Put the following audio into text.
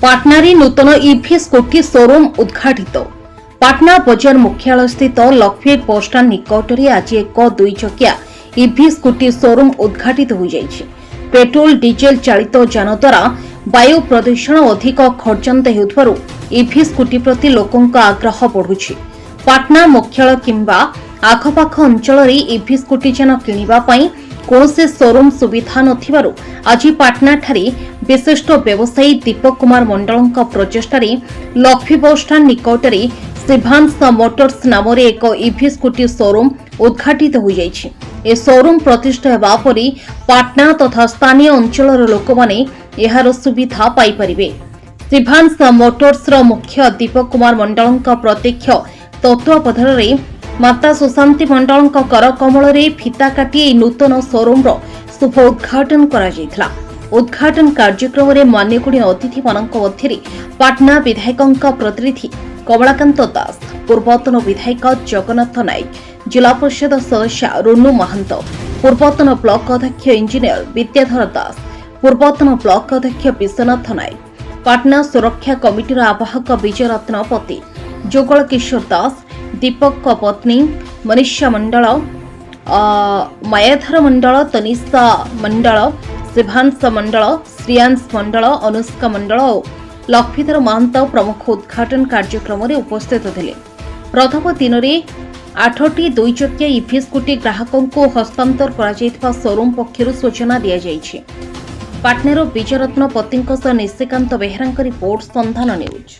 पाटनारी नूतन EV scooty showroom उद्घाटित। पाटना बजार मुख्यालय स्थित लक्ष्मी बस स्टाण्ड निकट में आज एक 2 चकिया ईवी स्कूटी शोरूम उद्घाटित हो जाइछि। पेट्रोल डीजेल चालित जान द्वारा वायु प्रदूषण अधिक खर्चान्त हेउथबारु ईवी स्कूटी प्रति लोकंक आग्रह बढ़ुछि। पाटना मुख्यालय किंबा आखपाख अंचल ईवी स्कूटी जान किनिबा पई कौनसी शोरूम सुविधा नथिबारु आज पाटना ठारे विशिष्ट व्यवसायी दीपक कुमार मंडल प्रचेष्टार लक्ष्मी बस स्टाण्ड निकट में शिभांश मोटर्स नाम एक ईवी स्कूटी शोरूम उद्घाटित हो जाइछि। ए शोरूम प्रतिष्ठा हेबा परि पाटना तथा स्थानीय अंचल लोक माने एहार सुविधा पाई परिबे। शिभांश मोटर्स मुख्य दीपक कुमार मंडल प्रत्यक्ष तत्वावधान में माता सुशांति मंडल कर कमल फिता काटी नूतन शोरूम शुभ उद्घाटन करा। उद्घाटन कार्यक्रम में मान्यगण्य अतिथि मध्य पाटना विधायक प्रतिनिधि कमलाकांत दास, पूर्वतन विधायक जगन्नाथ नायक, जिला परिषद सदस्य रुनु महंत, पूर्वतन ब्लॉक अध्यक्ष इंजीनियर विद्याधर दास, पूर्वतन ब्लॉक अध्यक्ष विश्वनाथ नायक, पाटना सुरक्षा कमिटीर आवाहक विजयरत्न पति, जुगल किशोर दास, दीपक पत्नी मनीषा मंडल, मायाधर मंडल, तनिषा मंडल, शिभांश मंडल, श्रियांश मंडल, अनुष्का मंडल और लक्ष्मीधर महंत प्रमुख उद्घाटन कार्यक्रम में उपस्थित थे। प्रथम दिन में 8टी 2 चकिया ईवी स्कूटी ग्राहकों को हस्तांतर करा शोरूम पक्षर सूचना दी जाइछि। पाटनार विजयरत्न पति निशिकांत बेहरा रिपोर्ट संधान न्यूज।